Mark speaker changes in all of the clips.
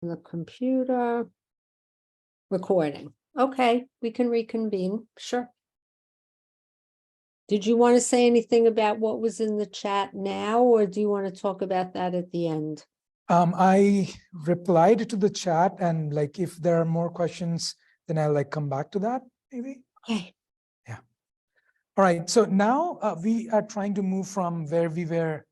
Speaker 1: The computer. Recording. Okay, we can reconvene. Sure. Did you want to say anything about what was in the chat now, or do you want to talk about that at the end?
Speaker 2: I replied to the chat, and like if there are more questions, then I'll like come back to that maybe.
Speaker 1: Okay.
Speaker 2: Yeah. All right. So now we are trying to move from where we were.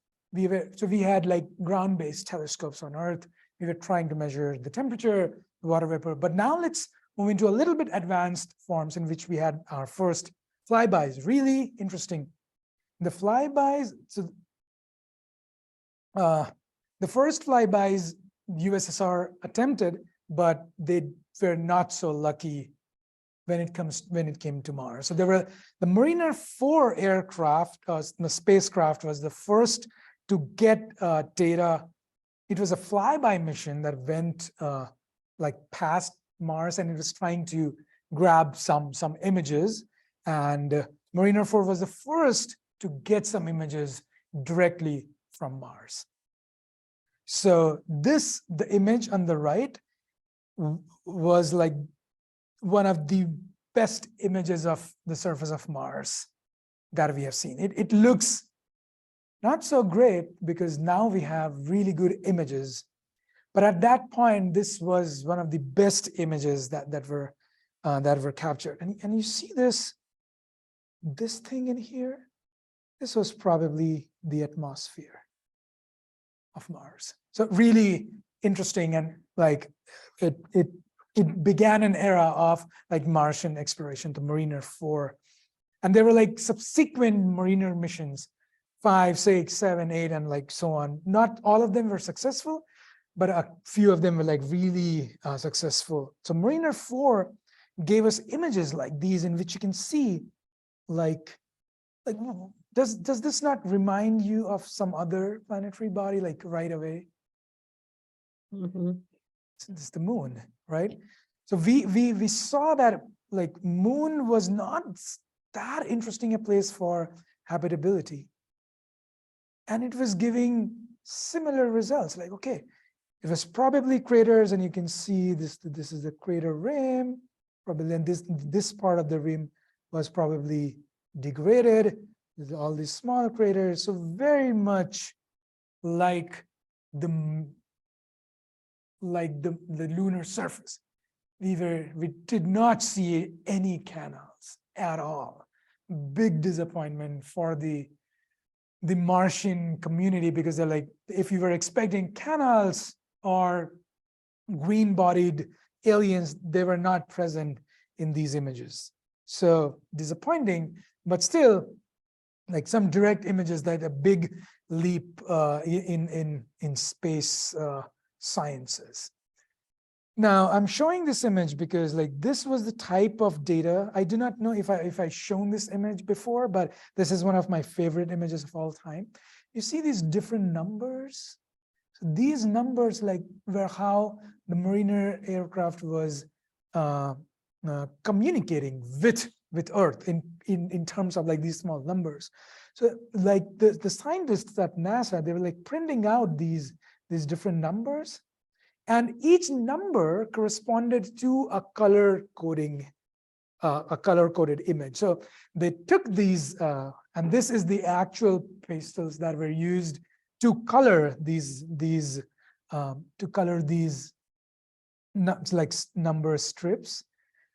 Speaker 2: So we had like ground-based telescopes on Earth. We were trying to measure the temperature, the water vapor. But now let's move into a little bit advanced forms in which we had our first flybys. Really interesting. The flybys. So the first flybys USSR attempted, but they were not so lucky when it came to Mars. So there were the Mariner 4 aircraft, the spacecraft was the first to get data. It was a flyby mission that went like past Mars, and it was trying to grab some images. And Mariner 4 was the first to get some images directly from Mars. So the image on the right was like one of the best images of the surface of Mars that we have seen. It looks not so great because now we have really good images. But at that point, this was one of the best images that were captured. And you see this thing in here? This was probably the atmosphere of Mars. So really interesting, and like it began an era of like Martian exploration, the Mariner 4. And there were like subsequent Mariner missions, 5, 6, 7, 8, and like so on. Not all of them were successful, but a few of them were like really successful. So Mariner 4 gave us images like these in which you can see like does this not remind you of some other planetary body like right away?
Speaker 1: Mm-hmm.
Speaker 2: It's the moon, right? So we saw that like moon was not that interesting a place for habitability, and it was giving similar results. Like, okay, it was probably craters, and you can see this is the crater rim probably, and this part of the rim was probably degraded. There's all these small craters, so very much like the lunar surface. We did not see any canals at all. Big disappointment for the Martian community, because they're like, if you were expecting canals or green-bodied aliens, they were not present in these images. So disappointing, but still like some direct images that a big leap in space sciences. Now I'm showing this image because like this was the type of data. I do not know if I shown this image before, but this is one of my favorite images of all time. You see these different numbers. So these numbers like were how the Mariner aircraft was communicating with Earth in terms of like these small numbers. So like the scientists at NASA, they were like printing out these different numbers, and each number corresponded to a color coded image. So they took these, and this is the actual pastels that were used to color these like number strips.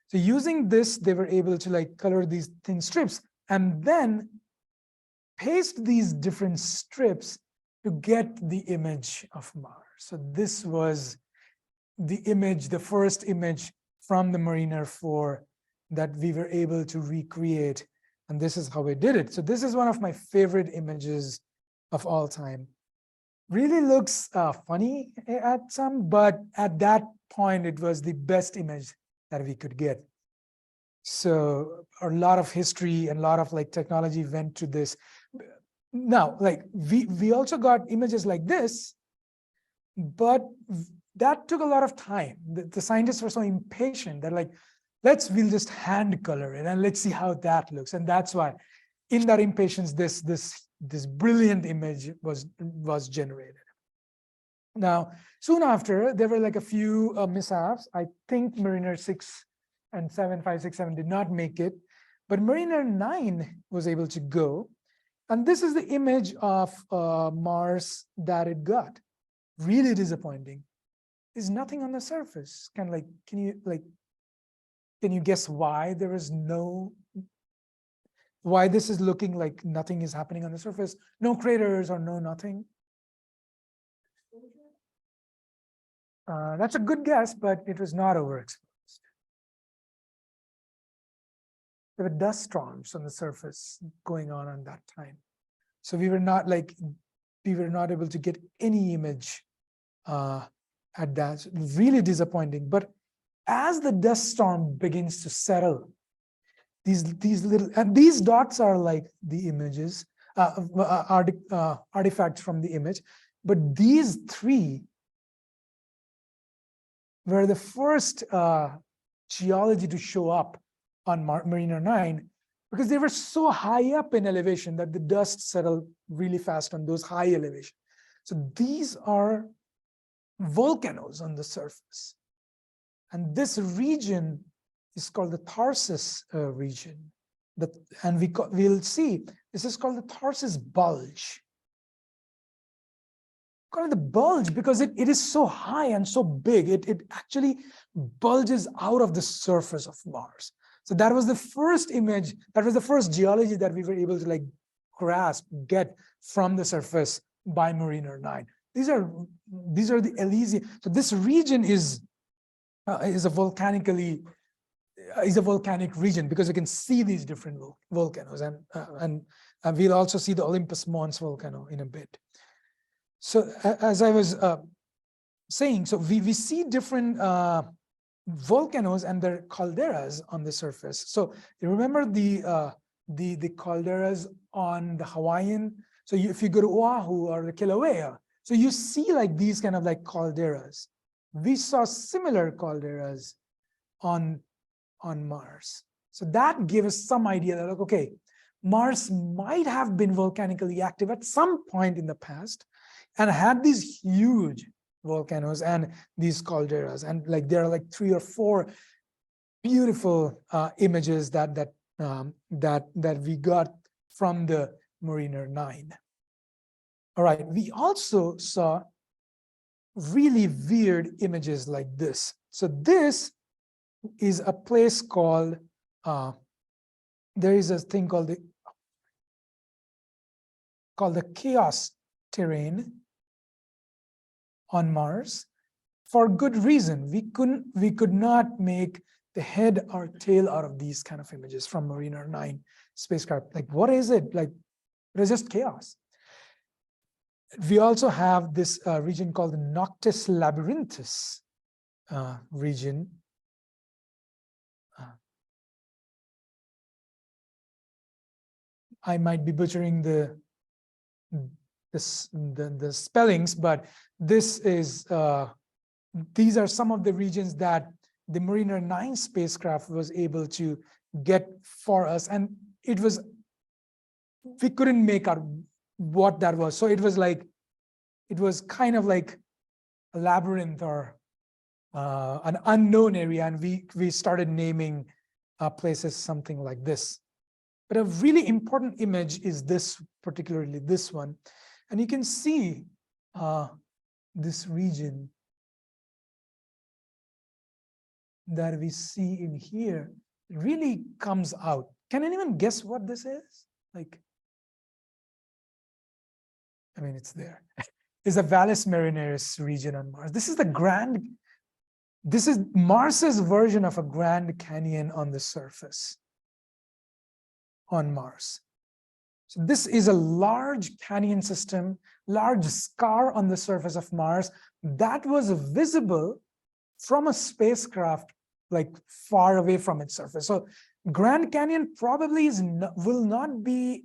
Speaker 2: So using this, they were able to like color these thin strips and then paste these different strips to get the image of Mars. So this was the image, the first image from the Mariner 4 that we were able to recreate. And this is how we did it. So this is one of my favorite images of all time. Really looks funny at some, but at that point, it was the best image that we could get. So a lot of history and a lot of like technology went to this. Now, like we also got images like this, but that took a lot of time. The scientists were so impatient that like, we'll just hand color it and let's see how that looks. And that's why in that impatience, this brilliant image was generated. Now, soon after, there were like a few mishaps. I think Mariner 6 and 7, 5, 6, 7 did not make it, but Mariner 9 was able to go. And this is the image of Mars that it got. Really disappointing. There's nothing on the surface. Can you guess why there is why this is looking like nothing is happening on the surface? No craters or no nothing? That's a good guess, but it was not overexposed. There were dust storms on the surface going on that time. So we were not able to get any image at that. Really disappointing. But as the dust storm begins to settle, these dots are like the images, artifacts from the image, but these three were the first geology to show up on Mariner 9, because they were so high up in elevation that the dust settled really fast on those high elevations. So these are volcanoes on the surface. And this region is called the Tharsis region. And we'll see, this is called the Tharsis bulge. Call it the bulge because it is so high and so big. It actually bulges out of the surface of Mars. So that was the first image, that was the first geology that we were able to get from the surface by Mariner 9. These are the Elysian. So this region is a volcanic region because you can see these different volcanoes, and we'll also see the Olympus Mons volcano in a bit. So as I was saying, so we see different volcanoes and their calderas on the surface. So you remember the calderas on the Hawaiian. So if you go to Oahu or the Kilauea, so you see like these kind of like calderas. We saw similar calderas on Mars. So that gave us some idea that, like, okay, Mars might have been volcanically active at some point in the past and had these huge volcanoes and these calderas. And like there are like 3 or 4 beautiful images that we got from the Mariner 9. All right, we also saw really weird images like this. So this is a place called, there is a thing called the chaos terrain on Mars. For good reason. We could not make the head or tail out of these kind of images from Mariner 9 spacecraft. Like, what is it? Like, it is just chaos. We also have this region called the Noctis Labyrinthus region. I might be butchering the spellings, but this is these are some of the regions that the Mariner 9 spacecraft was able to get for us, and we couldn't make out what that was. So it was kind of like a labyrinth or an unknown area, and we started naming places something like this. But a really important image is this, particularly this one. And you can see this region that we see in here really comes out. Can anyone guess what this is? Like, I mean, it's there. It's a Valles Marineris region on Mars. This is Mars's version of a Grand Canyon on the surface on Mars. So this is a large canyon system, large scar on the surface of Mars that was visible from a spacecraft like far away from its surface. So Grand Canyon probably will not be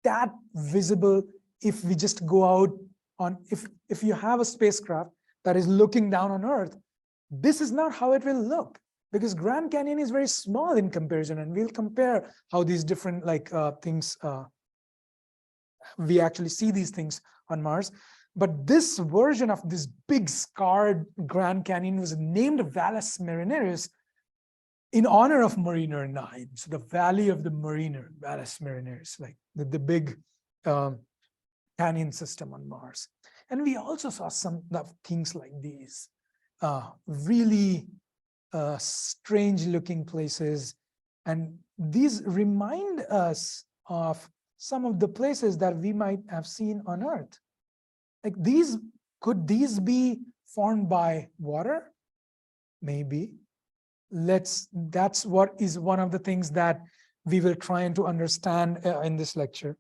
Speaker 2: that visible if we just go out on, if you have a spacecraft that is looking down on Earth. This is not how it will look, because Grand Canyon is very small in comparison, and we'll compare how these different things, we actually see these things on Mars. But this version of this big scarred Grand Canyon was named Valles Marineris in honor of Mariner 9. So the Valley of the Mariner, Valles Marineris, like the big canyon system on Mars. And we also saw some things like these, really strange looking places. And these remind us of some of the places that we might have seen on Earth. Like these, could these be formed by water? Maybe. That's what is one of the things that we will try to understand in this lecture.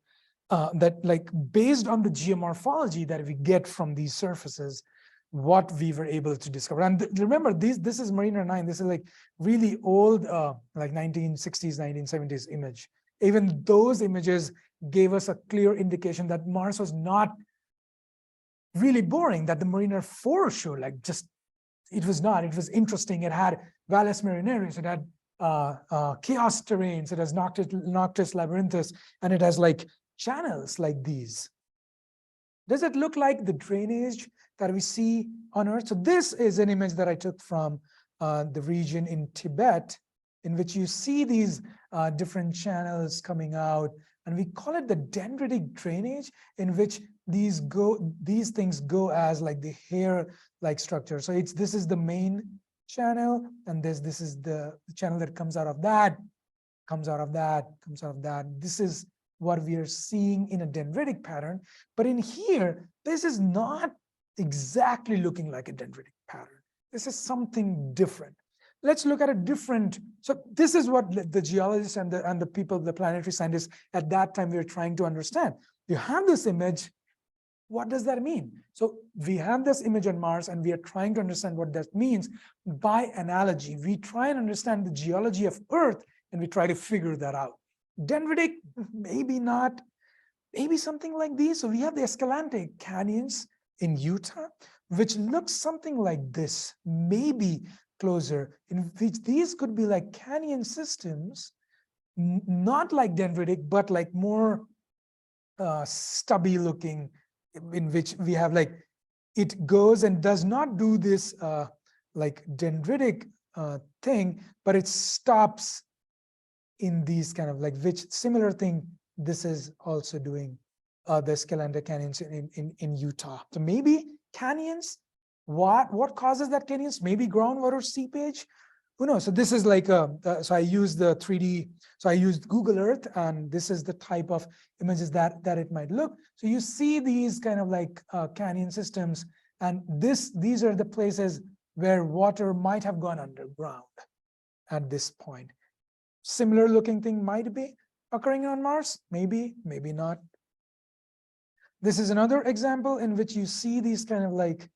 Speaker 2: That like based on the geomorphology that we get from these surfaces, what we were able to discover. And remember, this is Mariner 9. This is like really old, like 1960s, 1970s image. Even those images gave us a clear indication that Mars was not really boring, that the Mariner 4 showed, like just, it was not, it was interesting. It had Valles Marineris, it had chaos terrains, it has Noctis labyrinthus, and it has like channels like these. Does it look like the drainage that we see on Earth? So this is an image that I took from the region in Tibet, in which you see these different channels coming out, and we call it the dendritic drainage, in which these things go as like the hair-like structure. So this is the main channel, and this is the channel that comes out of that, comes out of that, comes out of that. This is what we are seeing in a dendritic pattern. But in here, this is not exactly looking like a dendritic pattern. This is something different. Let's look at a different, so this is what the geologists and the people, the planetary scientists at that time, we were trying to understand. You have this image, what does that mean? So we have this image on Mars, and we are trying to understand what that means by analogy. We try and understand the geology of Earth, and we try to figure that out. Dendritic, maybe not, maybe something like these. So we have the Escalante canyons in Utah, which looks something like this, maybe closer, in which these could be like canyon systems, not like dendritic, but like more stubby looking, in which we have like, it goes and does not do this like dendritic thing, but it stops in these kind of like, which similar thing this is also doing, the Escalante canyons in Utah. So maybe canyons, what causes that canyons? Maybe groundwater seepage, who knows? So this is like so I used the 3D, so I used Google Earth, and this is the type of images that it might look. So you see these kind of like canyon systems, and these are the places where water might have gone underground at this point. Similar looking thing might be occurring on Mars, maybe, maybe not. This is another example in which you see these kind of like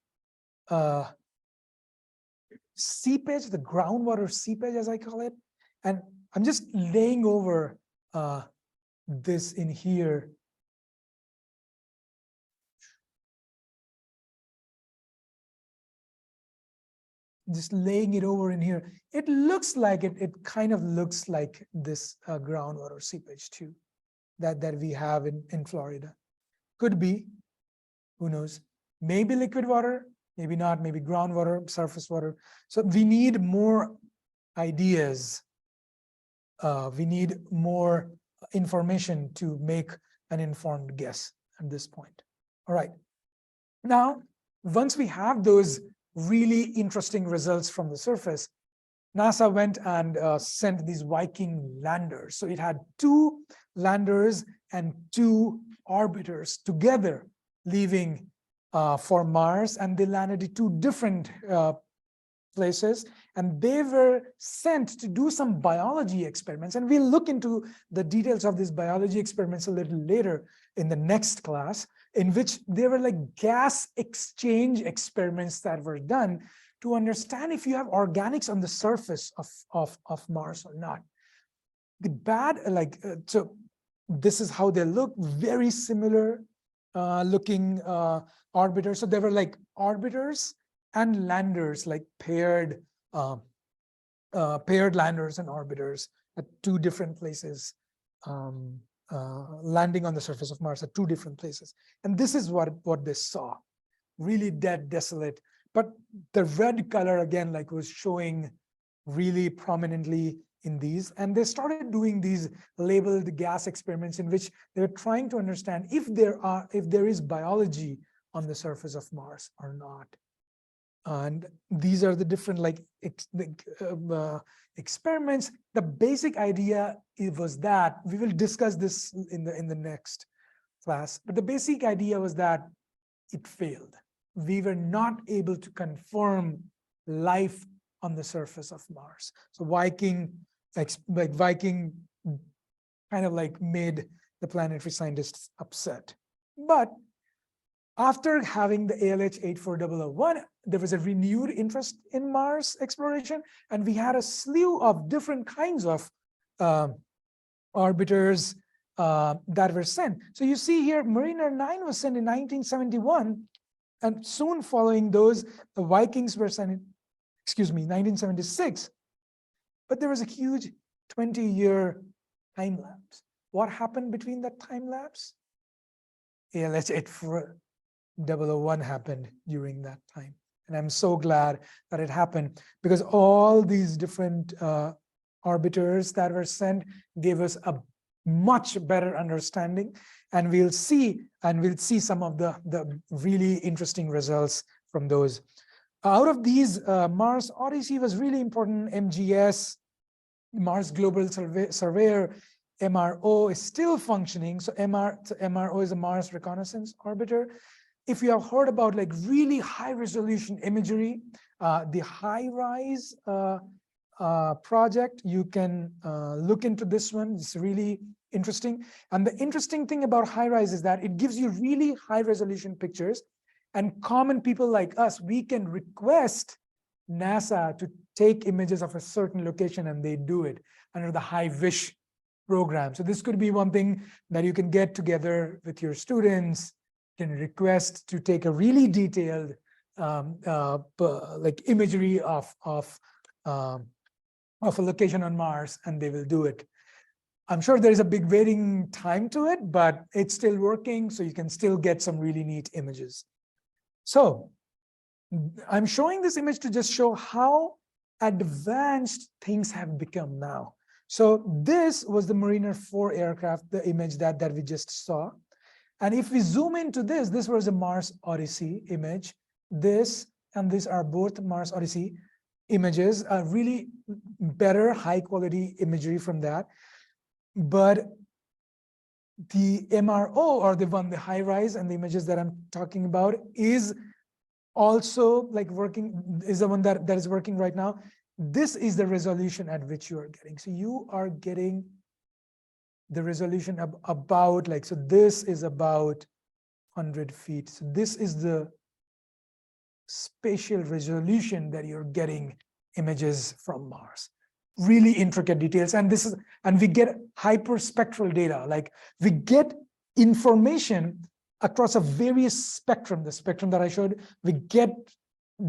Speaker 2: seepage, the groundwater seepage, as I call it. And I'm just laying over this in here. Just laying it over in here. It looks like it kind of looks like this groundwater seepage too, that we have in Florida. Could be, who knows? Maybe liquid water, maybe not, maybe groundwater, surface water. So we need more ideas. We need more information to make an informed guess at this point. All right. Now, once we have those really interesting results from the surface, NASA went and sent these Viking landers. So it had 2 landers and 2 orbiters together leaving for Mars, and they landed at 2 different places, and they were sent to do some biology experiments. And we'll look into the details of these biology experiments a little later in the next class, in which they were like gas exchange experiments that were done to understand if you have organics on the surface of Mars or not. The bad, so this is how they look, very similar looking orbiters. So they were like orbiters and landers, like paired landers and orbiters at 2 different places, landing on the surface of Mars at 2 different places. And this is what they saw. really dead, desolate. But the red color again, like was showing really prominently in these. And they started doing these labeled gas experiments in which they were trying to understand if there is biology on the surface of Mars or not. And these are the different experiments. The basic idea was that we will discuss this in the next class, but the basic idea was that it failed. We were not able to confirm life on the surface of Mars. So Viking kind of like made the planetary scientists upset. But after having the ALH 84001, there was a renewed interest in Mars exploration, and we had a slew of different kinds of orbiters that were sent. So you see here, Mariner 9 was sent in 1971, and soon following those, the Vikings were sent in, 1976. But there was a huge 20-year time lapse. What happened between that time lapse? ALH 84001 happened during that time. And I'm so glad that it happened, because all these different orbiters that were sent gave us a much better understanding. And we'll see some of the really interesting results from those. Out of these, Mars Odyssey was really important. MGS, Mars Global Surveyor, MRO is still functioning. So MRO is a Mars Reconnaissance Orbiter. If you have heard about like really high resolution imagery, the HiRISE project, you can look into this one. It's really interesting. And the interesting thing about HiRISE is that it gives you really high resolution pictures, and common people like us, we can request NASA to take images of a certain location, and they do it under the HiVish program. So this could be one thing that you can get together with your students, can request to take a really detailed like imagery of a location on Mars, and they will do it. I'm sure there's a big waiting time to it, but it's still working, so you can still get some really neat images. So I'm showing this image to just show how advanced things have become now. So this was the Mariner 4 aircraft, the image that we just saw. And if we zoom into this, this was a Mars Odyssey image. This and this are both Mars Odyssey images, really better, high quality imagery from that. But the MRO, or the HiRISE, and the images that I'm talking about is also like working, is the one that is working right now. This is the resolution at which you are getting. So you are getting the resolution about like, so this is about 100 feet. So this is the spatial resolution that you're getting images from Mars. Really intricate details. And this is, and we get hyperspectral data, like we get information across a various spectrum, the spectrum that I showed. We get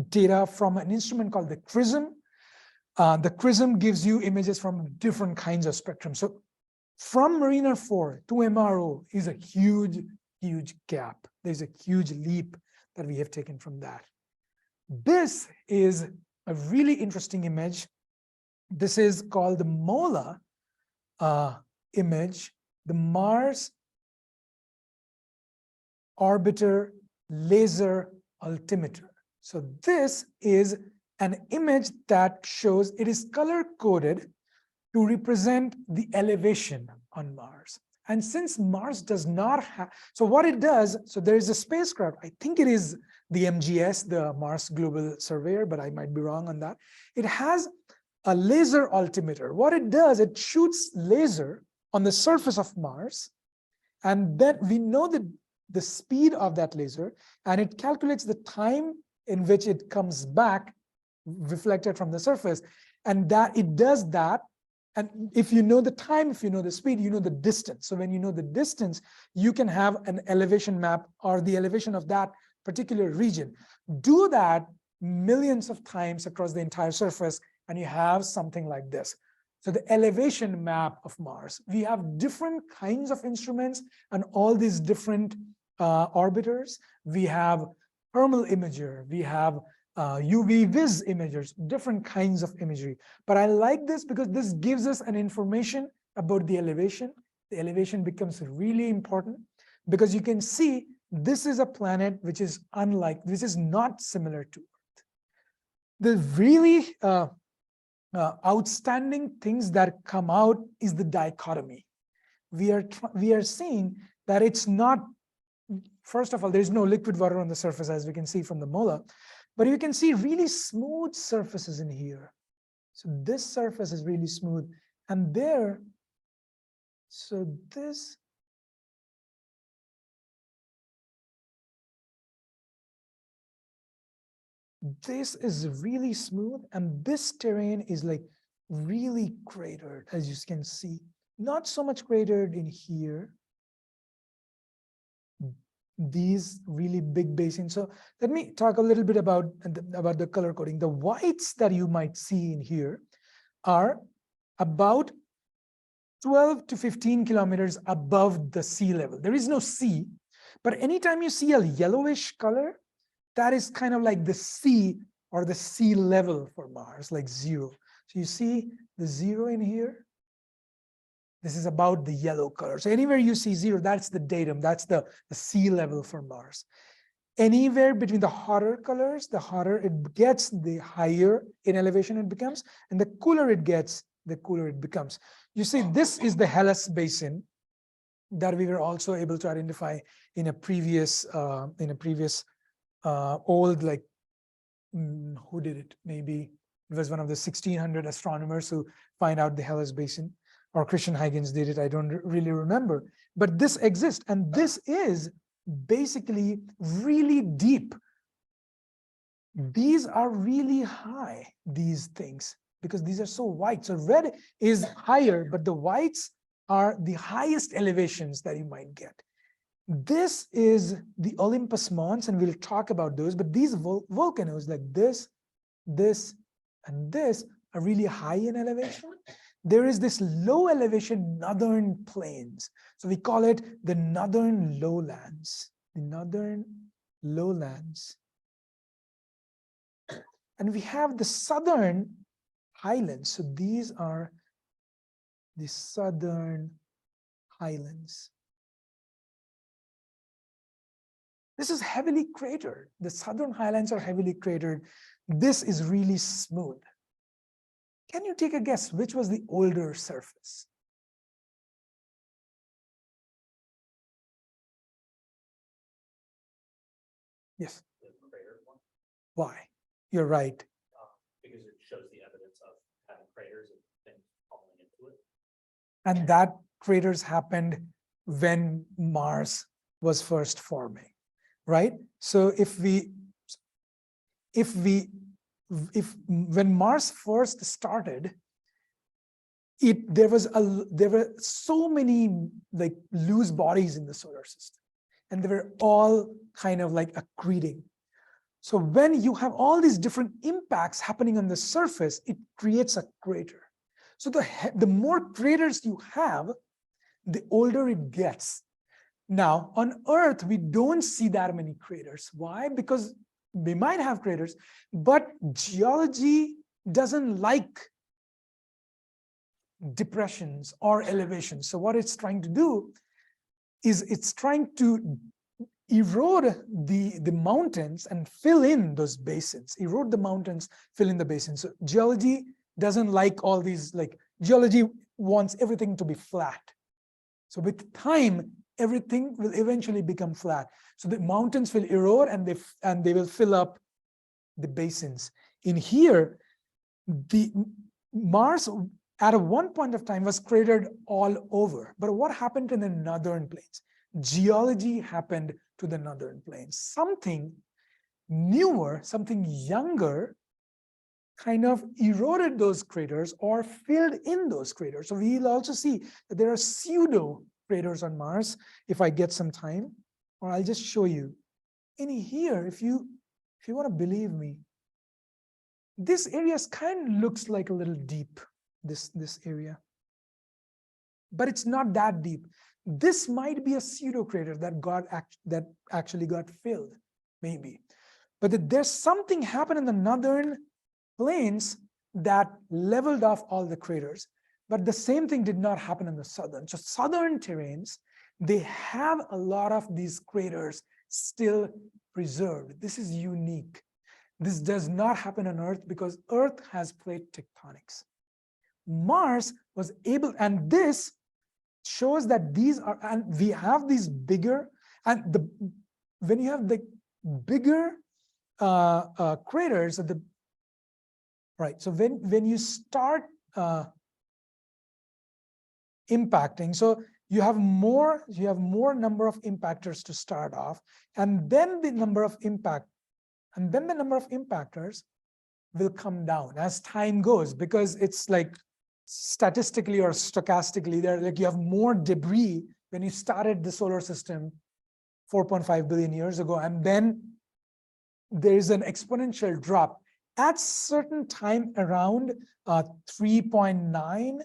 Speaker 2: data from an instrument called the CRISM. The CRISM gives you images from different kinds of spectrum. So from Mariner 4 to MRO is a huge, huge gap. There's a huge leap that we have taken from that. This is a really interesting image. This is called the MOLA image, the Mars Orbiter Laser Altimeter. So this is an image that shows, it is color coded to represent the elevation on Mars. And since Mars does not have, so what it does, so there is a spacecraft, I think it is the MGS, the Mars Global Surveyor, but I might be wrong on that. It has a laser altimeter. What it does, it shoots laser on the surface of Mars, and then we know the speed of that laser, and it calculates the time in which it comes back reflected from the surface, and that it does that. And if you know the time, if you know the speed, you know the distance. So when you know the distance, you can have an elevation map or the elevation of that particular region. Do that millions of times across the entire surface, and you have something like this. So the elevation map of Mars. We have different kinds of instruments and all these different orbiters. We have thermal imager, we have UV vis imagers, different kinds of imagery. But I like this because this gives us an information about the elevation. The elevation becomes really important because you can see this is a planet which is unlike, this is not similar to Earth. The really outstanding things that come out is the dichotomy. We are seeing that it's not, first of all, there's no liquid water on the surface, as we can see from the mola, but you can see really smooth surfaces in here. So this surface is really smooth, and there, so this is really smooth, and this terrain is like really cratered, as you can see. Not so much cratered in here. These really big basins. So let me talk a little bit about the color coding. The whites that you might see in here are about 12 to 15 kilometers above the sea level. There is no sea, but anytime you see a yellowish color, that is kind of like the sea or the sea level for Mars, like 0. So you see the 0 in here. This is about the yellow color. So anywhere you see 0, that's the datum, that's the sea level for Mars. Anywhere between the hotter colors, the hotter it gets, the higher in elevation it becomes, and the cooler it gets, the cooler it becomes. You see, this is the Hellas Basin that we were also able to identify in a previous old, like, who did it? Maybe it was one of the 1600 astronomers who find out the Hellas Basin, or Christian Huygens did it. I don't really remember, but this exists, and this is basically really deep. These are really high, these things, because these are so white. So red is higher, but the whites are the highest elevations that you might get. This is the Olympus Mons, and we'll talk about those, but these volcanoes like this, and this are really high in elevation. There is this low elevation northern plains. So we call it the northern lowlands, the northern lowlands. And we have the southern highlands. So these are the southern highlands. This is heavily cratered. The southern highlands are heavily cratered. This is really smooth. Can you take a guess which was the older surface? Yes.
Speaker 3: The crater one.
Speaker 2: Why? You're right.
Speaker 3: Because it shows the evidence of having craters and things falling into it.
Speaker 2: And that craters happened when Mars was first forming, right? So when Mars first started, there were so many like loose bodies in the solar system, and they were all kind of like accreting. So when you have all these different impacts happening on the surface, it creates a crater. So the more craters you have, the older it gets. Now, on Earth, we don't see that many craters. Why? Because we might have craters, but geology doesn't like depressions or elevations. So what it's trying to do is it's trying to erode the mountains and fill in those basins, erode the mountains, fill in the basins. So geology doesn't like all these, like geology wants everything to be flat. So with time, everything will eventually become flat. So the mountains will erode and they will fill up the basins. In here, the Mars at one point of time was cratered all over. But what happened in the northern plains? Geology happened to the northern plains. Something newer, something younger kind of eroded those craters or filled in those craters. So we'll also see that there are pseudo craters on Mars if I get some time, or I'll just show you. In here, if you want to believe me, this area kind of looks like a little deep, this area. But it's not that deep. This might be a pseudo crater that actually got filled, maybe. But there's something happened in the northern plains that leveled off all the craters. But the same thing did not happen in the southern. So southern terrains, they have a lot of these craters still preserved. This is unique. This does not happen on Earth because Earth has plate tectonics. Mars was able, and this shows that these are, and we have these bigger, and when you have the bigger craters at the right, so when you start impacting, so you have more number of impactors to start off, and then the number of impactors will come down as time goes, because it's like statistically or stochastically, there, like you have more debris when you started the solar system 4.5 billion years ago, and then there is an exponential drop. At certain time around 3.9,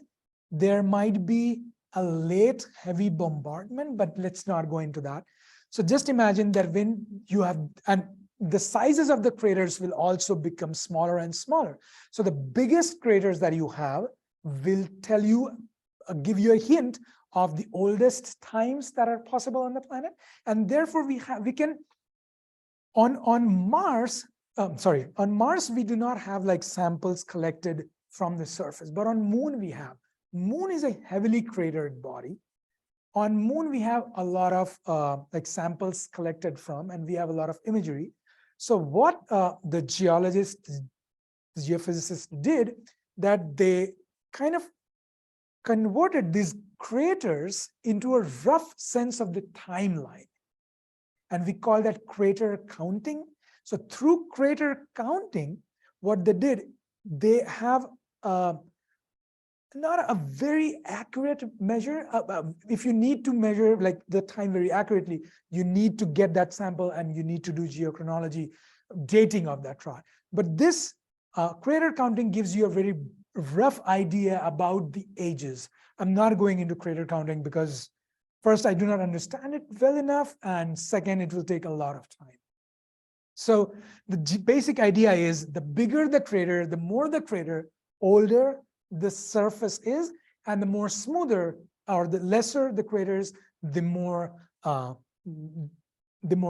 Speaker 2: there might be a late heavy bombardment, but let's not go into that. So just imagine that when you have, and the sizes of the craters will also become smaller and smaller. So the biggest craters that you have will tell you, give you a hint of the oldest times that are possible on the planet. And therefore we can, on Mars, on Mars, we do not have like samples collected from the surface, but on Moon we have. Moon is a heavily cratered body. On Moon, we have a lot of like samples collected from, and we have a lot of imagery. So what the geologists, the geophysicists did, that they kind of converted these craters into a rough sense of the timeline. And we call that crater counting. So through crater counting, what they did, they have not a very accurate measure. If you need to measure like the time very accurately, you need to get that sample and you need to do geochronology dating of that rock. But this crater counting gives you a very rough idea about the ages. I'm not going into crater counting because first, I do not understand it well enough, and second, it will take a lot of time. So the basic idea is the bigger the crater, the more the crater, older the surface is, and the more smoother or the lesser the craters, the more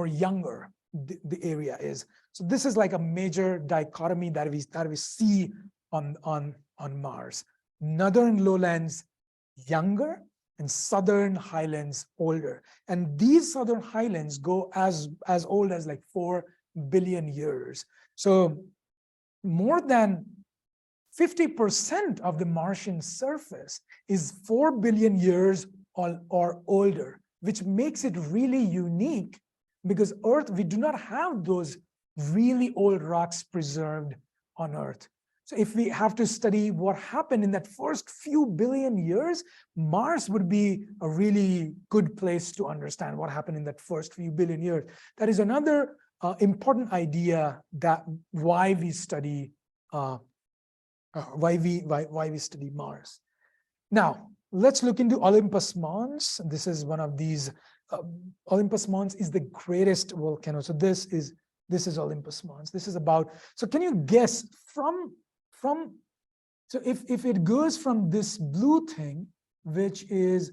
Speaker 2: younger the area is. So this is like a major dichotomy that we see on Mars. Northern lowlands younger and southern highlands older. And these southern highlands go as old as like 4 billion years. So more than 50% of the Martian surface is 4 billion years or older, which makes it really unique because Earth, we do not have those really old rocks preserved on Earth. So if we have to study what happened in that first few billion years, Mars would be a really good place to understand what happened in that first few billion years. That is another important idea that why we study Mars. Now, let's look into Olympus Mons. This is one of these. Olympus Mons is the greatest volcano. So this is Olympus Mons. This is about. So can you guess so if it goes from this blue thing, which is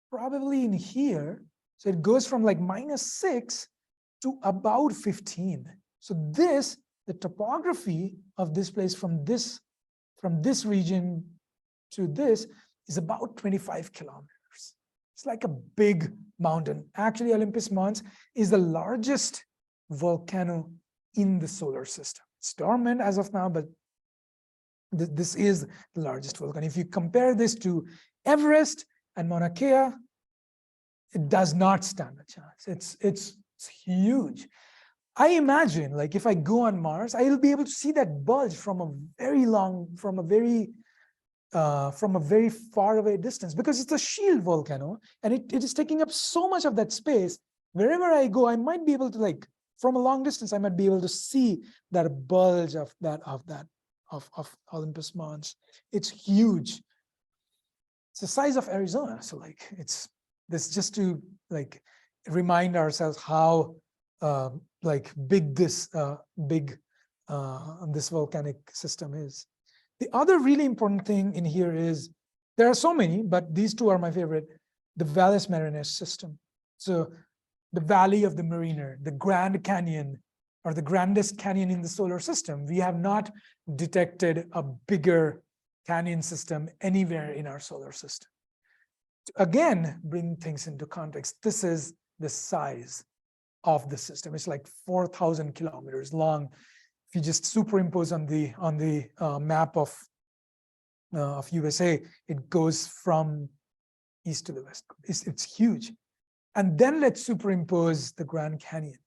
Speaker 2: probably in here, so it goes from like -6 to about 15. So the topography of this place from this region to this is about 25 kilometers. It's like a big mountain. Actually, Olympus Mons is the largest volcano in the solar system. It's dormant as of now, but this is the largest volcano. If you compare this to Everest and Mauna Kea, it does not stand a chance. It's huge. I imagine, like if I go on Mars, I will be able to see that bulge from a very far away distance because it's a shield volcano and it is taking up so much of that space. Wherever I go, I might be able to, like, from a long distance, I might be able to see that bulge of Olympus Mons. It's huge. It's the size of Arizona. So like it's this just to like remind ourselves how like big this this volcanic system is. The other really important thing in here is, there are so many, but these two are my favorite, the Valles Marineris system. So the Valley of the Mariner, the Grand Canyon, or the grandest canyon in the solar system. We have not detected a bigger canyon system anywhere in our solar system. Again, bring things into context. This is the size of the system. It's like 4,000 kilometers long. If you just superimpose on the map of USA, it goes from east to the west. It's huge. And then let's superimpose the Grand Canyon.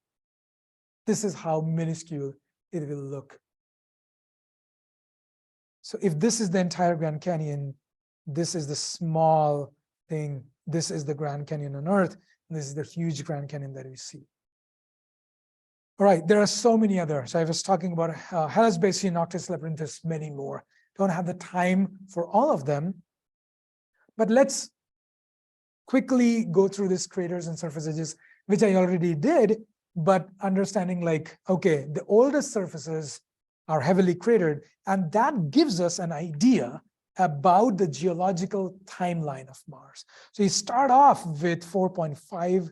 Speaker 2: This is how minuscule it will look. So if this is the entire Grand Canyon, this is the small thing, this is the Grand Canyon on Earth, and this is the huge Grand Canyon that we see. All right, there are so many others. So I was talking about Hellas Basin, Noctis Labyrinthus, many more. Don't have the time for all of them, but let's quickly go through these craters and surface edges, which I already did, but understanding like, okay, the oldest surfaces are heavily cratered, and that gives us an idea about the geological timeline of Mars. So you start off with 4.5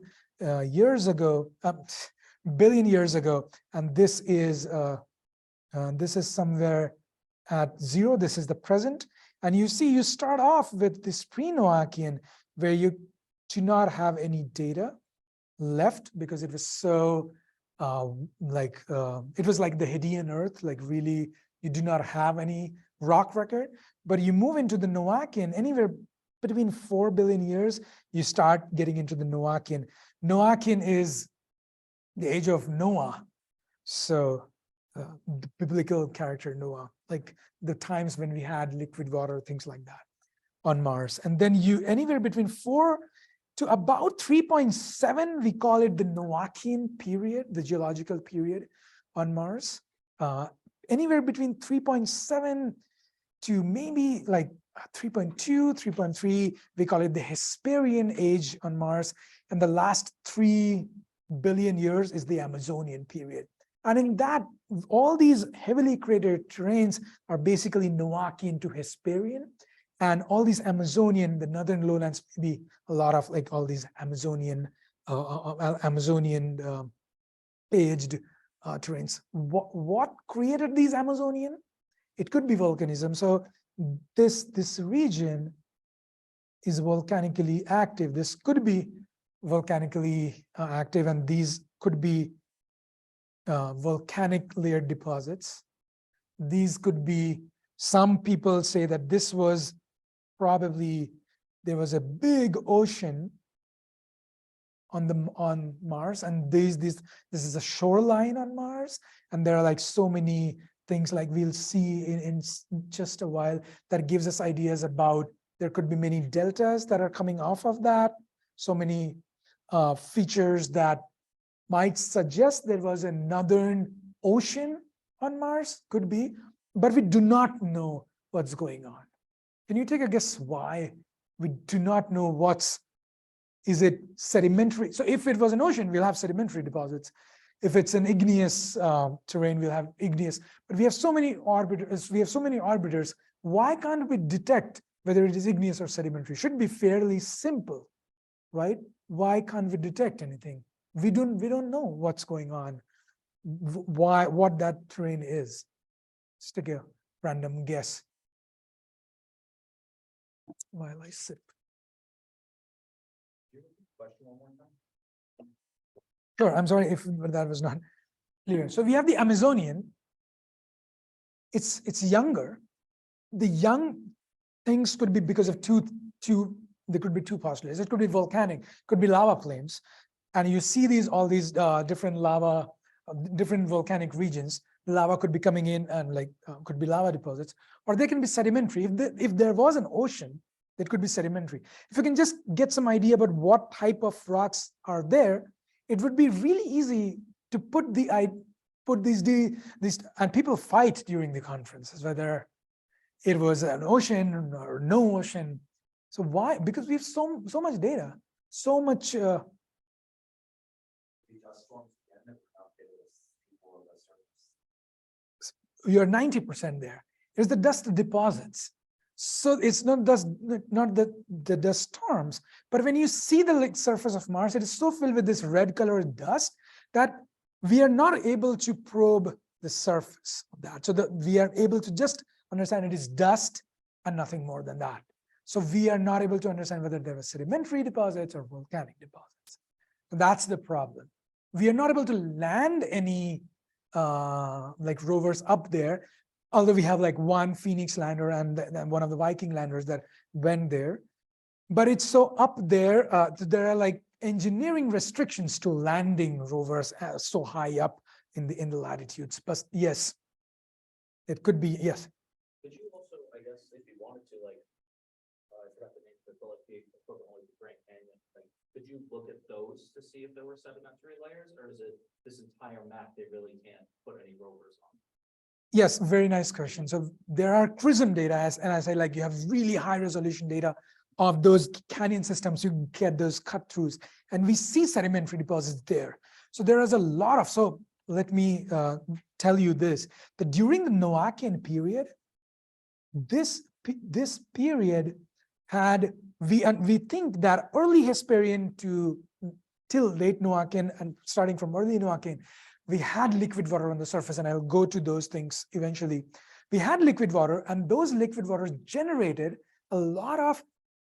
Speaker 2: billion years ago, and this is somewhere at 0. This is the present, and you see you start off with this pre-Noachian, where you do not have any data left because it was so it was like the Hadean Earth, like really you do not have any rock record. But you move into the Noachian, anywhere between 4 billion years, you start getting into the Noachian. Noachian is the age of Noah. So the biblical character Noah, like the times when we had liquid water, things like that on Mars. And then you anywhere between 4 to about 3.7, we call it the Noachian period, the geological period on Mars. Anywhere between 3.7 to maybe like 3.2, 3.3, we call it the Hesperian age on Mars. And the last 3 billion years is the Amazonian period. And in that, all these heavily cratered terrains are basically Noachian to Hesperian. And all these Amazonian, the northern lowlands, maybe a lot of like all these Amazonian aged terrains. What created these Amazonian? It could be volcanism. So this region is volcanically active. This could be volcanically active, and these could be volcanic layer deposits. These could be, some people say that this was probably, there was a big ocean on Mars, and this is a shoreline on Mars, and there are like so many things like we'll see in just a while that gives us ideas about, there could be many deltas that are coming off of that, so many features that might suggest there was a northern ocean on Mars, could be, but we do not know what's going on. Can you take a guess why we do not know is it sedimentary? So if it was an ocean, we'll have sedimentary deposits. If it's an igneous terrain, we'll have igneous. But we have so many orbiters. Why can't we detect whether it is igneous or sedimentary? Should be fairly simple, right? Why can't we detect anything? We don't know what's going on. What that terrain is. Just take a random guess while I sip.
Speaker 3: Question one more time.
Speaker 2: Sure, I'm sorry if that was not clear. So we have the Amazonian. It's younger. The young things could be because of there could be two postulates. It could be volcanic, could be lava plains. And you see all these different lava, different volcanic regions. Lava could be coming in and could be lava deposits, or they can be sedimentary. If there was an ocean, that could be sedimentary. If you can just get some idea about what type of rocks are there, it would be really easy to put these, and people fight during the conferences, whether it was an ocean or no ocean. So why? Because we have so much data, so much.
Speaker 3: Dust storms, yeah, never updated
Speaker 2: you're 90% there. It's the dust deposits. So it's not the dust storms, but when you see the surface of Mars, it is so filled with this red colored dust that we are not able to probe the surface of that. So we are able to just understand it is dust and nothing more than that. So we are not able to understand whether there were sedimentary deposits or volcanic deposits. So that's the problem. We are not able to land any like rovers up there, although we have like one Phoenix lander and one of the Viking landers that went there. But it's so up there, there are like engineering restrictions to landing rovers so high up in the latitudes. But yes, it could be, yes.
Speaker 3: Could you also, I guess, if you wanted to, like, I forgot the name, but like the equivalent of the Grand Canyon, like, could you look at those to see if there were sedimentary layers, or is it this entire map they really can't put any rovers on?
Speaker 2: Yes, very nice question. So there are CRISM data, and I say, like, you have really high resolution data of those canyon systems, you get those cut throughs, and we see sedimentary deposits there. So there is a lot of, so let me tell you this, that during the Noachian period, this period had, we think that early Hesperian till late Noachian and starting from early Noachian, we had liquid water on the surface, and I'll go to those things eventually. We had liquid water, and those liquid waters generated a lot of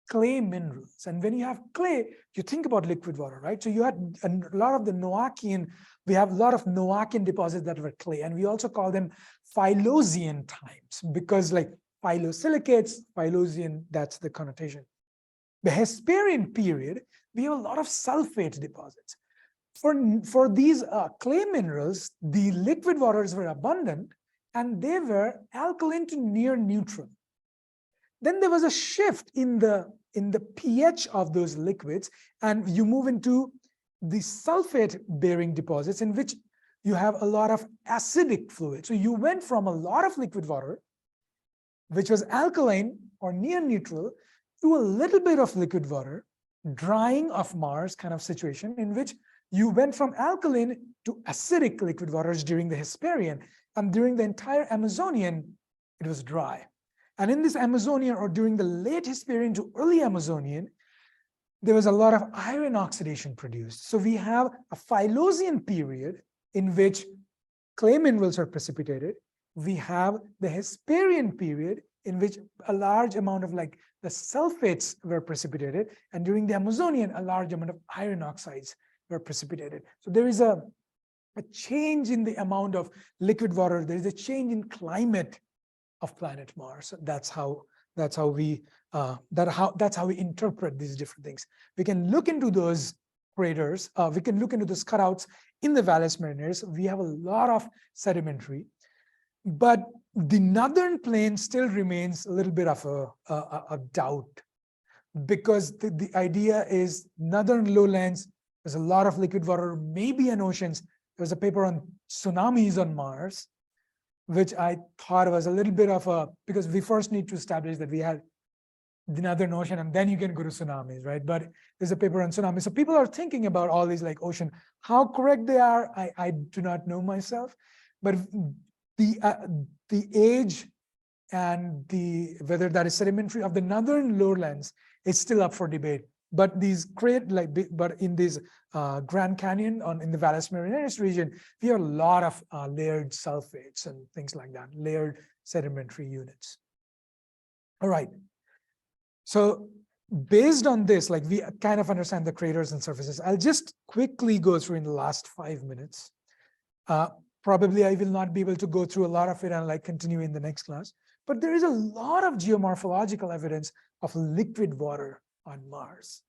Speaker 2: clay minerals. And when you have clay, you think about liquid water, right? So you had a lot of the Noachian, we have a lot of Noachian deposits that were clay, and we also call them Phyllosian times, because like phyllosilicates, Phyllosian, that's the connotation. The Hesperian period, we have a lot of sulfate deposits. For these clay minerals, the liquid waters were abundant, and they were alkaline to near neutral. Then there was a shift in the pH of those liquids, and you move into the sulfate-bearing deposits in which you have a lot of acidic fluid. So you went from a lot of liquid water, which was alkaline or near neutral, to a little bit of liquid water, drying of Mars kind of situation, in which you went from alkaline to acidic liquid waters during the Hesperian, and during the entire Amazonian, it was dry. And in this Amazonian, or during the late Hesperian to early Amazonian, there was a lot of iron oxidation produced. So we have a Phyllosian period in which clay minerals are precipitated. We have the Hesperian period in which a large amount of like the sulfates were precipitated. And during the Amazonian, a large amount of iron oxides were precipitated. So there is a change in the amount of liquid water. There is a change in climate of planet Mars. That's how we interpret these different things. We can look into those craters. We can look into those cutouts in the Valles Marineris. We have a lot of sedimentary, but the northern plain still remains a little bit of a doubt, because the idea is northern lowlands, there's a lot of liquid water, maybe in oceans. There was a paper on tsunamis on Mars, which I thought was a little bit of a, because we first need to establish that we had the Northern Ocean, and then you can go to tsunamis, right? But there's a paper on tsunamis. So people are thinking about all these like ocean. How correct they are, I do not know myself. But the age and whether that is sedimentary of the northern lowlands is still up for debate. But these but in this Grand Canyon in the Valles Marineris region, we have a lot of layered sulfates and things like that, layered sedimentary units. All right. So based on this, like we kind of understand the craters and surfaces. I'll just quickly go through in the last 5 minutes. Probably I will not be able to go through a lot of it and like continue in the next class. But there is a lot of geomorphological evidence of liquid water on Mars.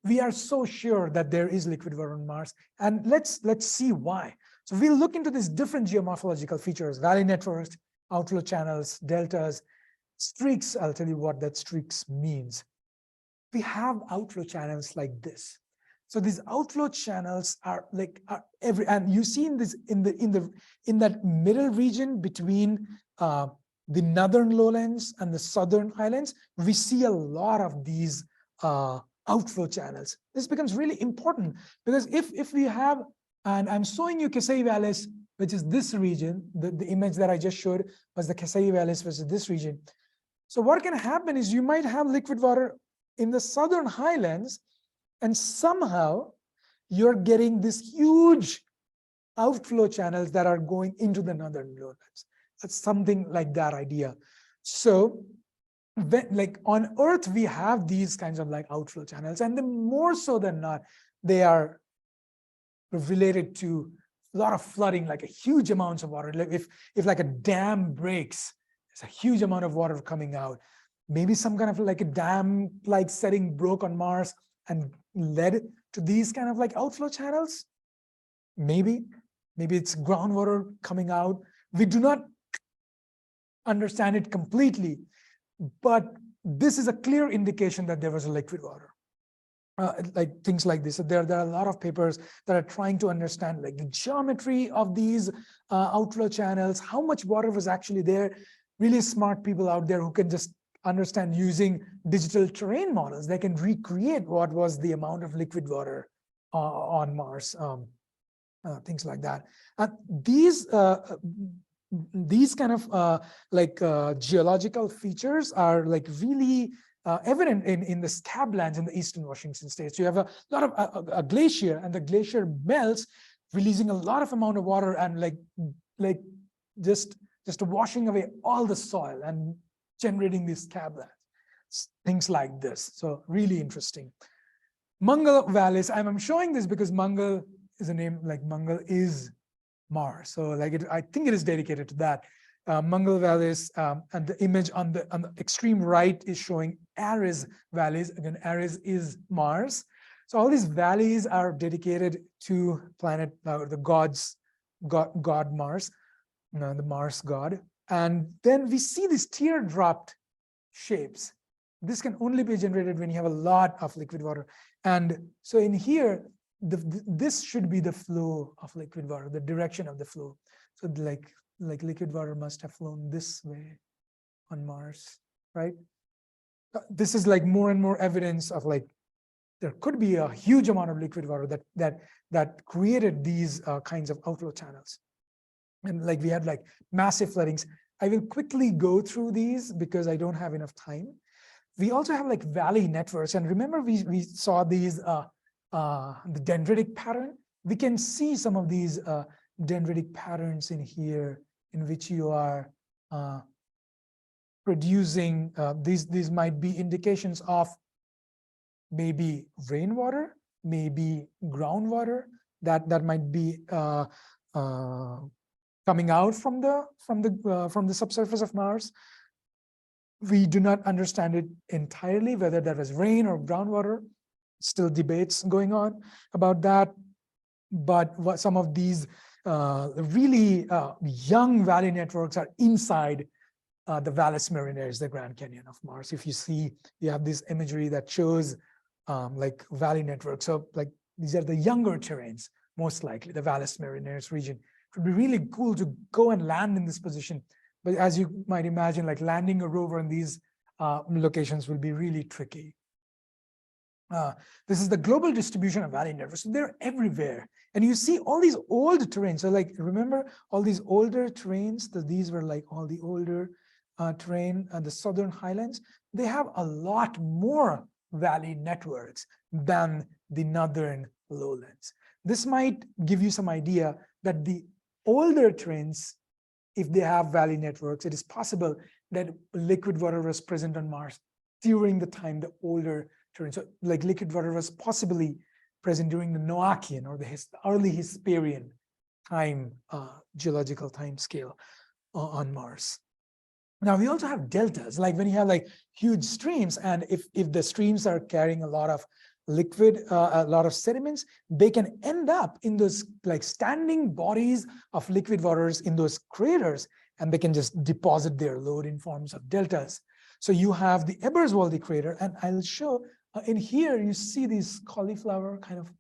Speaker 2: We are so sure that there is liquid water on Mars, and let's see why. So we'll look into these different geomorphological features: valley networks, outflow channels, deltas, streaks. I'll tell you what that streaks means. We have outflow channels like this. So these outflow channels are and you see in this in that middle region between the northern lowlands and the southern highlands, we see a lot of these outflow channels. This becomes really important because if we have, and I'm showing you Kasai Valles which is this region. The image that I just showed was the Kasai Valleys versus this region. So what can happen is you might have liquid water in the southern highlands, and somehow you're getting this huge outflow channels that are going into the northern lowlands. That's something like that idea. So when, like on Earth, we have these kinds of like outflow channels, and the more so than not, they are related to a lot of flooding, like a huge amounts of water. Like if like a dam breaks, there's a huge amount of water coming out. Maybe some kind of like a dam like setting broke on Mars and led to these kind of like outflow channels. Maybe it's groundwater coming out. We do not understand it completely, but this is a clear indication that there was a liquid water. Like things like this. So there are a lot of papers that are trying to understand like the geometry of these outflow channels, how much water was actually there. Really smart people out there who can just understand using digital terrain models. They can recreate what was the amount of liquid water on Mars, things like that. These kind of geological features are like really evident in the scablands in the eastern Washington states. You have a lot of a glacier, and the glacier melts, releasing a lot of amount of water and like just washing away all the soil and generating these scablands, things like this. So really interesting. Mangal Valleys, I'm showing this because Mangal is a name, like Mangal is Mars. So like I think it is dedicated to that. Mangal Valleys, and the image on the extreme right is showing Ares Valleys. Again, Ares is Mars. So all these valleys are dedicated to planet, the god Mars, the Mars god. And then we see these teardropped shapes. This can only be generated when you have a lot of liquid water. And so in here, this should be the flow of liquid water, the direction of the flow. So like liquid water must have flown this way on Mars, right? This is like more and more evidence of like there could be a huge amount of liquid water that created these kinds of outflow channels. And like we had like massive floodings. I will quickly go through these because I don't have enough time. We also have like valley networks, and remember we saw these the dendritic pattern. We can see some of these dendritic patterns in here, in which you are producing these might be indications of maybe rainwater, maybe groundwater that might be coming out from the subsurface of Mars. We do not understand it entirely, whether that was rain or groundwater. Still debates going on about that. But what some of these really young valley networks are inside the Valles Marineris, the Grand Canyon of Mars. If you see, you have this imagery that shows like valley networks. So like these are the younger terrains, most likely the Valles Marineris region. It would be really cool to go and land in this position. But as you might imagine, like landing a rover in these locations will be really tricky. This is the global distribution of valley networks. So they're everywhere. And you see all these old terrains. So like, remember all these older terrains, these were like all the older terrain and the southern highlands. They have a lot more valley networks than the northern lowlands. This might give you some idea that the older terrains, if they have valley networks, it is possible that liquid water was present on Mars during the time the older terrain. So like liquid water was possibly present during the Noachian or the early Hesperian time, geological time scale on Mars. Now we also have deltas, like when you have like huge streams, and if the streams are carrying a lot of liquid, a lot of sediments, they can end up in those like standing bodies of liquid waters in those craters, and they can just deposit their load in forms of deltas. So you have the Eberswalde crater, and I'll show in here, you see this cauliflower kind of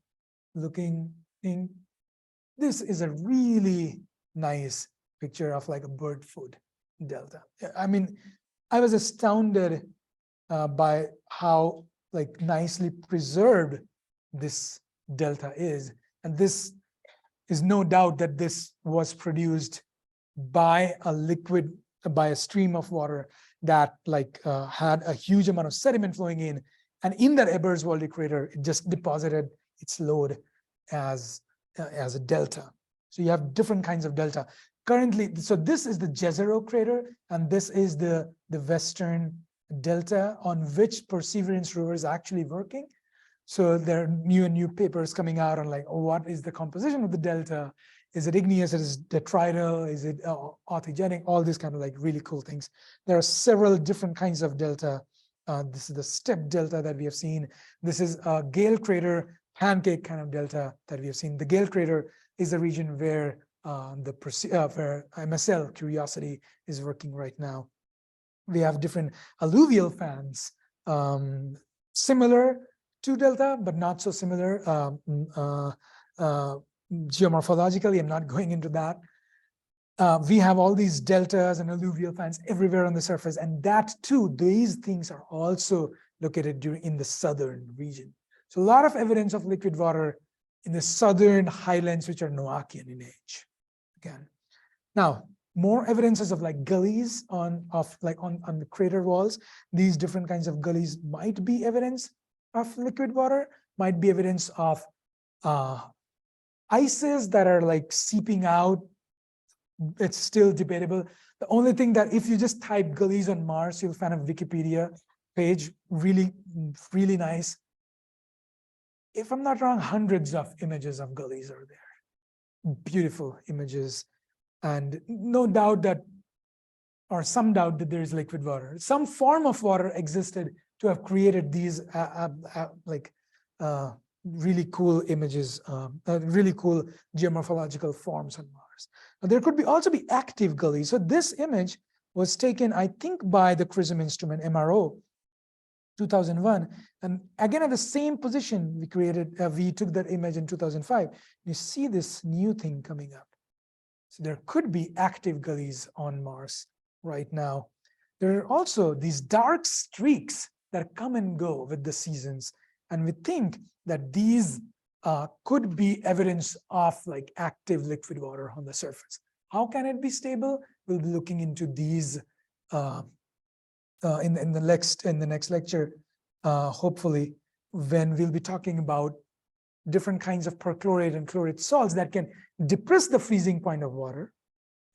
Speaker 2: looking thing. This is a really nice picture of like a bird food delta. I mean, I was astounded by how like nicely preserved this delta is. And this is no doubt that this was produced by a liquid, by a stream of water that had a huge amount of sediment flowing in. And in that Ebers-Waldy crater, it just deposited its load as a delta. So you have different kinds of delta. Currently, so this is the Jezero crater, and this is the western delta on which Perseverance rover is actually working. So there are new papers coming out on what is the composition of the delta? Is it igneous? Is it detrital? Is it orthogenic? All these kind of really cool things. There are several different kinds of delta. This is the step delta that we have seen. This is a Gale crater, pancake kind of delta that we have seen. The Gale crater is a region where where MSL Curiosity is working right now. We have different alluvial fans, similar to delta, but not so similar. Geomorphologically, I'm not going into that. We have all these deltas and alluvial fans everywhere on the surface, and that too, these things are also located in the southern region. So a lot of evidence of liquid water in the southern highlands, which are Noachian in age. Again, now more evidences of gullies on the crater walls. These different kinds of gullies might be evidence of liquid water, might be evidence of ices that are seeping out. It's still debatable. The only thing that if you just type gullies on Mars, you'll find a Wikipedia page, really, really nice. If I'm not wrong, hundreds of images of gullies are there. Beautiful images. And no doubt that, or some doubt that there is liquid water. Some form of water existed to have created these really cool images, really cool geomorphological forms on Mars. Now, there could also be active gullies. So this image was taken, I think, by the CRISM instrument MRO, 2001. And again, at the same position, we took that image in 2005. You see this new thing coming up. So there could be active gullies on Mars right now. There are also these dark streaks that come and go with the seasons. And we think that these could be evidence of active liquid water on the surface. How can it be stable? We'll be looking into these in the next lecture, hopefully, when we'll be talking about different kinds of perchlorate and chlorate salts that can depress the freezing point of water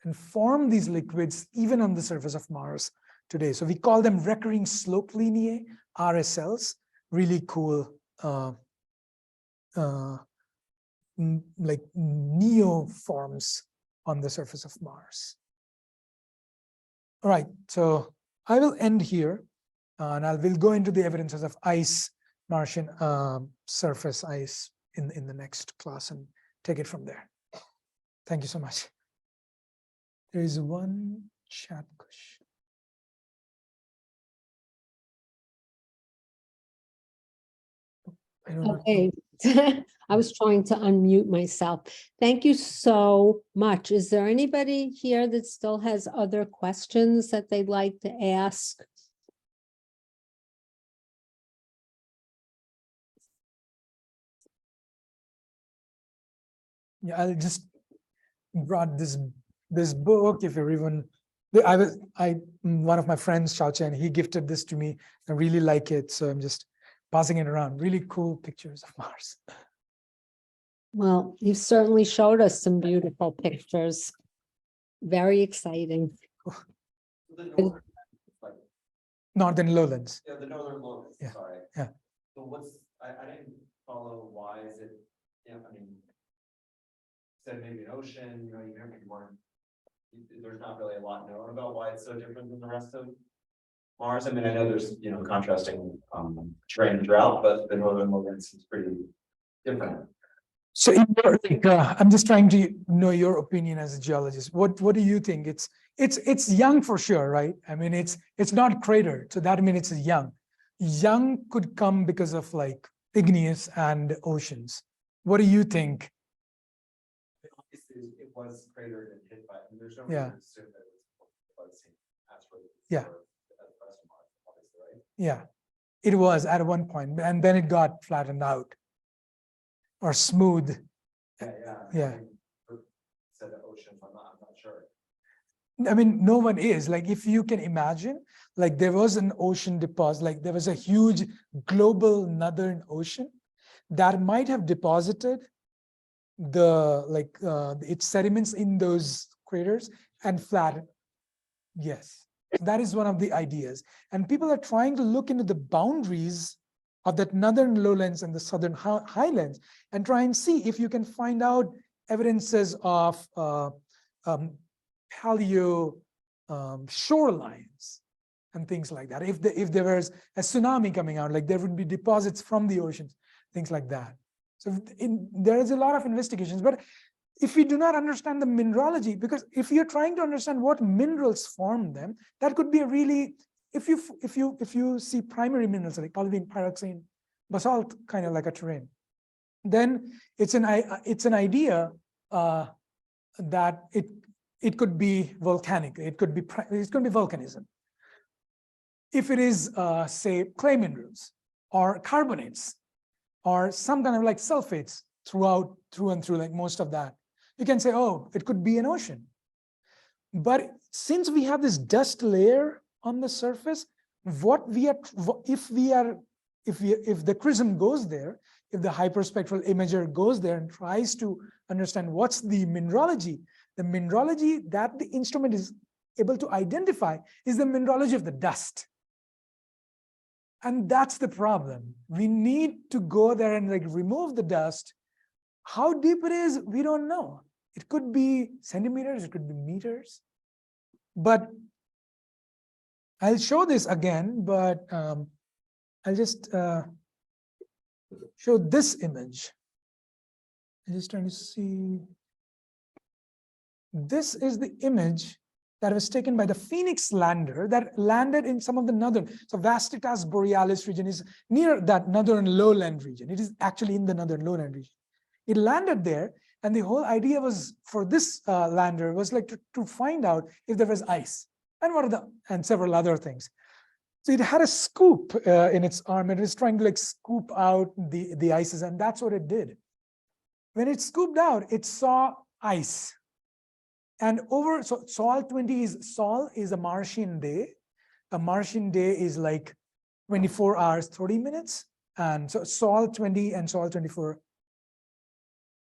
Speaker 2: and form these liquids even on the surface of Mars today. So we call them recurring slope lineae, RSLs, really cool neoforms on the surface of Mars. All right, so I will end here, and we'll go into the evidences of ice, Martian surface ice in the next class and take it from there. Thank you so much. There is one chat question. I don't know.
Speaker 1: Okay, I was trying to unmute myself. Thank you so much. Is there anybody here that still has other questions that they'd like to ask?
Speaker 2: Yeah, I just brought this book. If everyone, one of my friends, Xiao Chen, he gifted this to me. I really like it, so I'm just passing it around. Really cool pictures of Mars.
Speaker 1: Well, you certainly showed us some beautiful pictures. Very exciting.
Speaker 2: Northern lowlands.
Speaker 4: Yeah, the northern lowlands.
Speaker 2: Yeah.
Speaker 4: Sorry.
Speaker 2: Yeah.
Speaker 4: So I didn't follow why is it, I mean, said maybe an ocean, you weren't, there's not really a lot known about why it's so different than the rest of Mars. I mean, I know there's, contrasting terrain and drought, but the northern lowlands is pretty different.
Speaker 2: So I'm just trying to know your opinion as a geologist. What do you think? It's young for sure, right? I mean, it's not cratered, so that means it's young. Young could come because of igneous and oceans. What do you think?
Speaker 4: It was cratered and hit by, there's no
Speaker 2: Yeah.
Speaker 4: reason to assume that it was asteroid.
Speaker 2: Yeah.
Speaker 4: Right?
Speaker 2: Yeah, it was at one point, and then it got flattened out or smooth.
Speaker 4: Yeah.
Speaker 2: Yeah.
Speaker 4: said ocean, I'm not sure.
Speaker 2: I mean, no one is. Like, if you can imagine, like there was an ocean deposit, like there was a huge global northern ocean that might have deposited its sediments in those craters and flattened. Yes, that is one of the ideas. And people are trying to look into the boundaries of that northern lowlands and the southern highlands and try and see if you can find out evidences of paleo shorelines and things like that. If there was a tsunami coming out, like there would be deposits from the oceans, things like that. So there is a lot of investigations, but if we do not understand the mineralogy, because if you're trying to understand what minerals form them, that could be a really, if you see primary minerals like olivine, pyroxene, basalt, kind of like a terrain, then it's an idea that it could be volcanic. It could be volcanism. If it is say clay minerals or carbonates or some kind of like sulfates through and through, like most of that, you can say, oh, it could be an ocean. But since we have this dust layer on the surface, if the CRISM goes there, if the hyperspectral imager goes there and tries to understand what's the mineralogy that the instrument is able to identify is the mineralogy of the dust. And that's the problem. We need to go there and like remove the dust. How deep it is, we don't know. It could be centimeters, it could be meters. But I'll show this again, but I'll just show this image. I'm just trying to see. This is the image that was taken by the Phoenix lander that landed in some of the northern. So Vastitas Borealis region is near that northern lowland region. It is actually in the northern lowland region. It landed there, and the whole idea was for this lander was like to find out if there was ice and several other things. So it had a scoop in its arm, and it was trying to like scoop out the ices, and that's what it did. When it scooped out, it saw ice. And so Sol 20 is a Martian day. A Martian day is like 24 hours, 30 minutes. And so Sol 20 and Sol 24.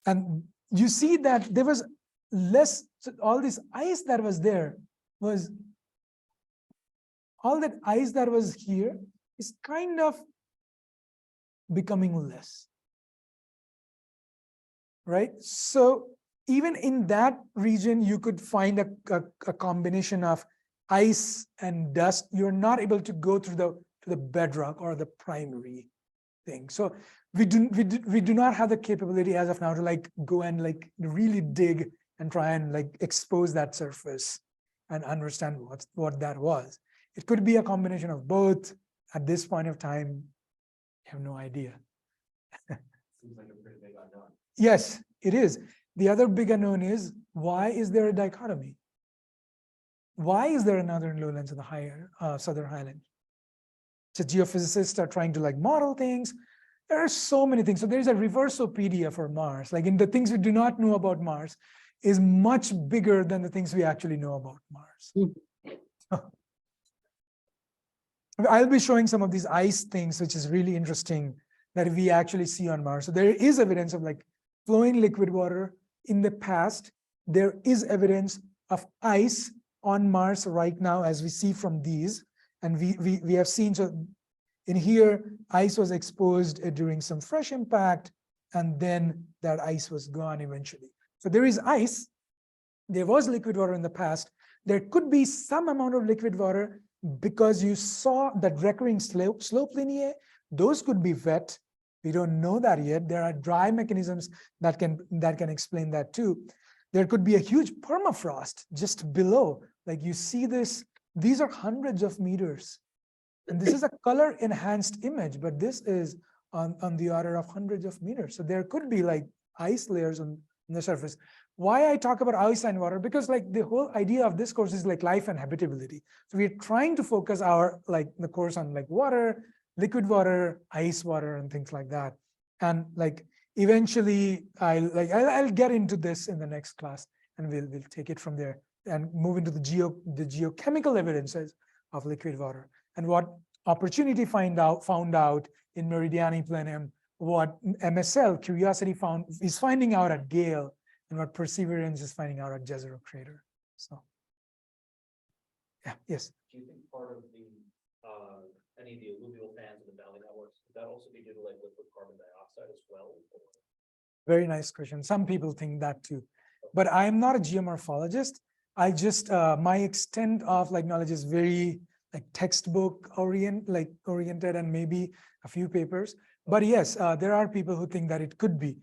Speaker 2: And you see that there was less, so all this ice that was there was, all that ice that was here is kind of becoming less. Right? So even in that region, you could find a combination of ice and dust. You're not able to go through the bedrock or the primary thing. So we do not have the capability as of now to like go and like really dig and try and like expose that surface and understand what that was. It could be a combination of both. At this point of time, I have no idea.
Speaker 4: Seems like a pretty big unknown.
Speaker 2: Yes, it is. The other big unknown is, why is there a dichotomy? Why is there a northern lowlands and the higher southern highlands? So geophysicists are trying to like model things. There are so many things. So there's a reversopedia for Mars. Like in the things we do not know about Mars is much bigger than the things we actually know about Mars. I'll be showing some of these ice things, which is really interesting that we actually see on Mars. So there is evidence of like flowing liquid water. In the past, there is evidence of ice on Mars right now, as we see from these. And we have seen, so in here, ice was exposed during some fresh impact, and then that ice was gone eventually. So there is ice. There was liquid water in the past. There could be some amount of liquid water because you saw that recurring slope lineae. Those could be wet. We don't know that yet. There are dry mechanisms that can explain that too. There could be a huge permafrost just below. Like you see this, these are hundreds of meters. And this is a color enhanced image, but this is on the order of hundreds of meters. So there could be like ice layers on the surface. Why I talk about ice and water? Because like the whole idea of this course is like life and habitability. So we're trying to focus the course on like water, liquid water, ice water, and things like that. And like eventually I'll get into this in the next class and we'll take it from there and move into the geochemical evidences of liquid water, and what Opportunity found out in Meridiani Plenum, what MSL Curiosity is finding out at Gale, and what Perseverance is finding out at Jezero Crater. So, yeah, yes.
Speaker 3: Do you think part of the, any of the alluvial fans in the valley networks, could that also be due to like liquid carbon dioxide as well? Or?
Speaker 2: Very nice question. Some people think that too, but I'm not a geomorphologist. I just, my extent of like knowledge is very like textbook oriented and maybe a few papers. But yes, there are people who think that it could be.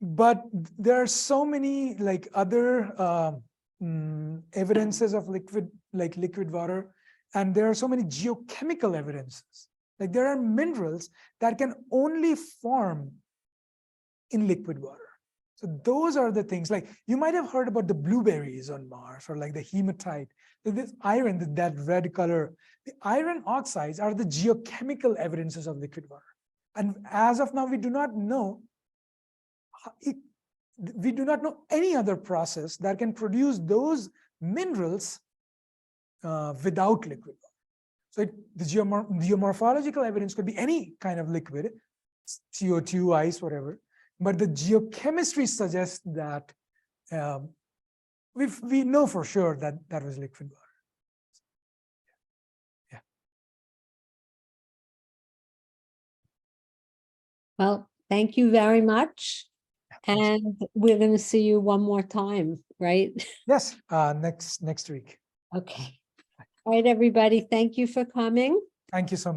Speaker 2: But there are so many like other evidences of liquid water, and there are so many geochemical evidences. Like there are minerals that can only form in liquid water. So those are the things, like you might have heard about the blueberries on Mars, or like the hematite. This iron, that red color, the iron oxides are the geochemical evidences of liquid water. And as of now, we do not know any other process that can produce those minerals without liquid water. So the geomorphological evidence could be any kind of liquid, CO2, ice, whatever. But the geochemistry suggests that we know for sure that that was liquid water. Yeah.
Speaker 1: Well, thank you very much. And we're going to see you one more time, right?
Speaker 2: Yes, next week.
Speaker 1: Okay. All right, everybody. Thank you for coming.
Speaker 2: Thank you so much.